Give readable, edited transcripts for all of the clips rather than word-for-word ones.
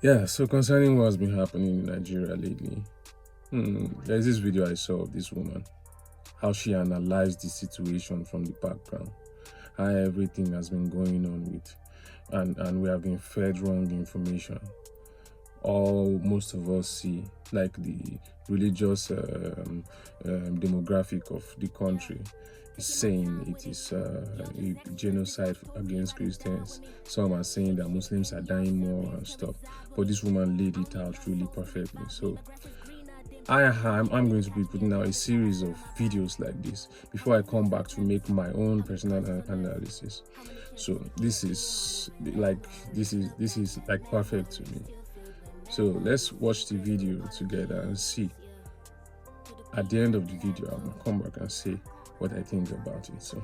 Yeah, so concerning what's been happening in Nigeria lately, there's this video I saw of this woman, how she analyzed the situation from the background, how everything has been going on with, and we have been fed wrong information. All most of us see, like the religious demographic of the country is saying it is a genocide against Christians. Some are saying that Muslims are dying more and stuff, but this woman laid it out really perfectly. So I'm going to be putting out a series of videos like this before I come back to make my own personal analysis. So this is like perfect to me. So let's watch the video together and see. At the end of the video, I'm gonna come back and say what I think about it. So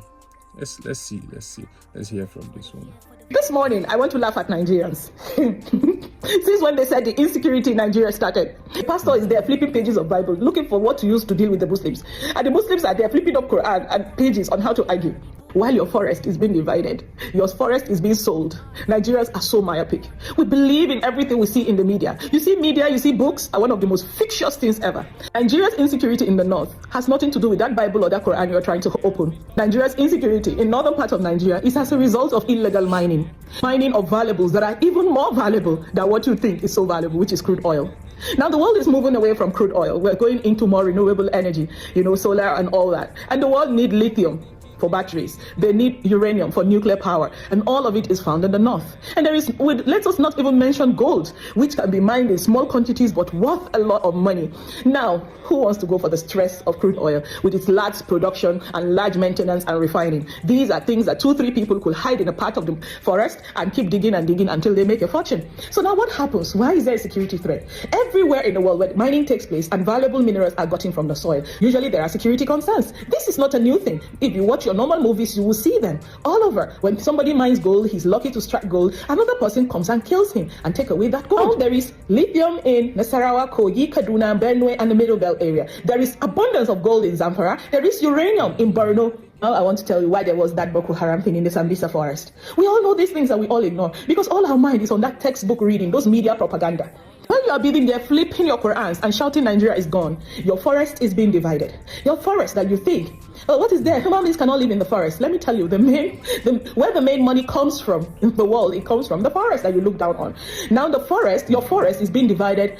let's see. Let's hear from this woman. This morning, I want to laugh at Nigerians. Since when they said the insecurity in Nigeria started, the pastor is there flipping pages of Bible, looking for what to use to deal with the Muslims. And the Muslims are there flipping up Quran and pages on how to argue. While your forest is being divided, your forest is being sold. Nigerians are so myopic. We believe in everything we see in the media. You see media, you see books are one of the most fictitious things ever. Nigeria's insecurity in the north has nothing to do with that Bible or that Quran you're trying to open. Nigeria's insecurity in northern part of Nigeria is as a result of illegal mining. Mining of valuables that are even more valuable than what you think is so valuable, which is crude oil. Now the world is moving away from crude oil. We're going into more renewable energy, solar and all that. And the world needs lithium for batteries. They need uranium for nuclear power, and all of it is found in the north. And let us not even mention gold, which can be mined in small quantities but worth a lot of money. Now, who wants to go for the stress of crude oil with its large production and large maintenance and refining? These are things that 2-3 people could hide in a part of the forest and keep digging and digging until they make a fortune. So now what happens? Why is there a security threat? Everywhere in the world where mining takes place and valuable minerals are gotten from the soil, usually there are security concerns. This is not a new thing. If you watch your normal movies, you will see them all over. When somebody mines gold, he's lucky to strike gold, another person comes and kills him and take away that gold. There is lithium in Nasarawa, Kogi, Kaduna, Benue, and the Middle Belt area. There is abundance of gold in Zamfara. There is uranium in Borno. Now I want to tell you why there was that Boko Haram thing in the Sambisa forest. We all know these things that we all ignore because all our mind is on that textbook reading, those media propaganda. When you are being there flipping your Qurans and shouting Nigeria is gone, your forest is being divided. Your forest that you think, oh, what is there? Human beings cannot live in the forest. Let me tell you, where the main money comes from in the world, it comes from the forest that you look down on. Now the forest, your forest is being divided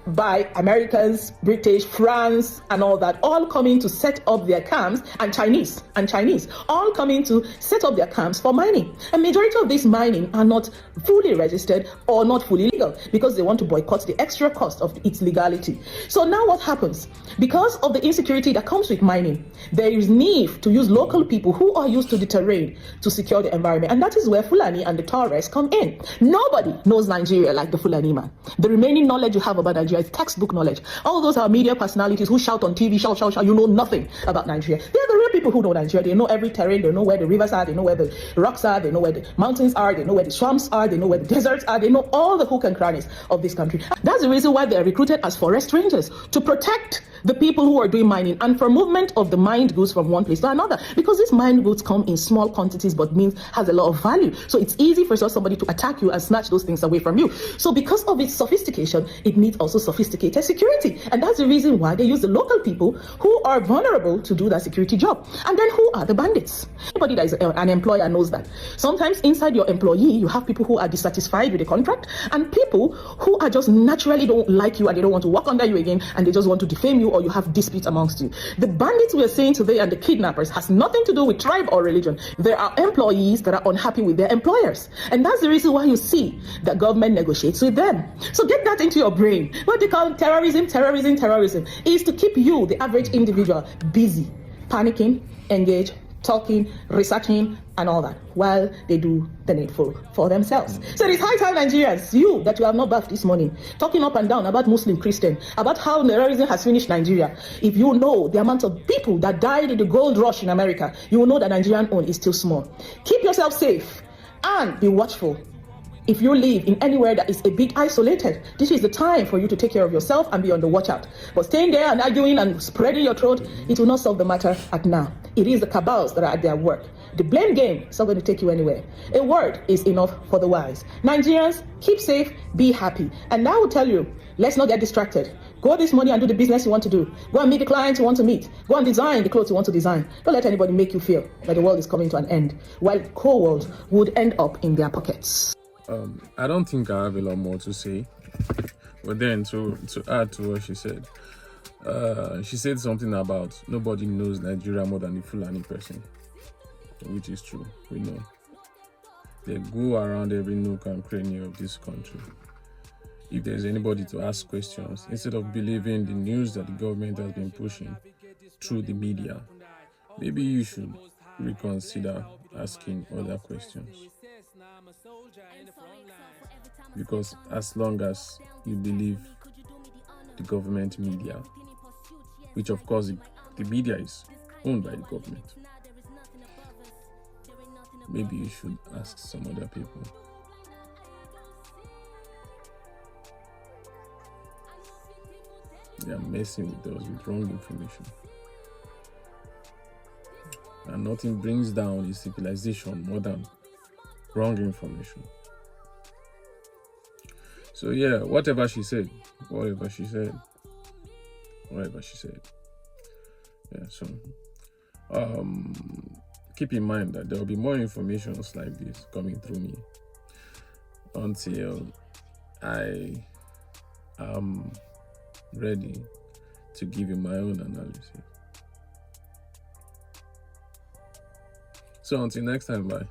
by Americans, British, France, and all that, all coming to set up their camps, and Chinese, all coming to set up their camps for mining. A majority of this mining are not fully registered or not fully legal because they want to boycott the extra cost of its legality. So now what happens? Because of the insecurity that comes with mining, there is need to use local people who are used to the terrain to secure the environment. And that is where Fulani and the Torres come in. Nobody knows Nigeria like the Fulani man. The remaining knowledge you have about Nigeria is textbook knowledge. All those are media personalities who shout on TV, shout, you know nothing about Nigeria. They're the real people who know Nigeria. They know every terrain, they know where the rivers are, they know where the rocks are, they know where the mountains are, they know where the swamps are, they know where the deserts are, they know all the hook and crannies of this country. That's the reason why they're recruited as forest rangers, to protect the people who are doing mining and for movement of the mined goods from one place to another, because these mined goods come in small quantities but has a lot of value. So it's easy for somebody to attack you and snatch those things away from you. So because of its sophistication, it needs also sophisticated security. And that's the reason why they use the local people who are vulnerable to do that security job. And then who are the bandits? Anybody that is an employer knows that. Sometimes inside your employee, you have people who are dissatisfied with the contract and people who are just naturally don't like you and they don't want to work under you again and they just want to defame you, or you have disputes amongst you. The bandits we are saying today and the kidnappers has nothing to do with tribe or religion. There are employees that are unhappy with their employers. And that's the reason why you see that government negotiates with them. So get that into your brain. What they call terrorism is to keep you, the average individual, busy, panicking, engaged, talking, researching, and all that, while they do the needful for themselves. So it is high time, Nigerians, you that you have not bathed this morning, talking up and down about Muslim, Christian, about how terrorism has finished Nigeria. If you know the amount of people that died in the gold rush in America, you will know that Nigerian own is still small. Keep yourself safe and be watchful. If you live in anywhere that is a bit isolated, this is the time for you to take care of yourself and be on the watch out. But staying there and arguing and spreading your throat, it will not solve the matter at now. It is the cabals that are at their work. The blame game is not going to take you anywhere. A word is enough for the wise. Nigerians, keep safe, be happy. And I will tell you, let's not get distracted. Go this morning and do the business you want to do. Go and meet the clients you want to meet. Go and design the clothes you want to design. Don't let anybody make you feel that the world is coming to an end, while the whole world would end up in their pockets. I don't think I have a lot more to say. But then to add to what she said something about nobody knows Nigeria more than the Fulani person, which is true. We know. They go around every nook and cranny of this country. If there's anybody to ask questions, instead of believing the news that the government has been pushing through the media, maybe you should reconsider asking other questions. Because as long as you believe the government media, which of course the media is owned by the government, maybe you should ask some other people. They are messing with us with wrong information. And nothing brings down a civilization more than wrong information. So yeah, whatever she said. Yeah, so keep in mind that there will be more informations like this coming through me until I am ready to give you my own analysis. So until next time, bye.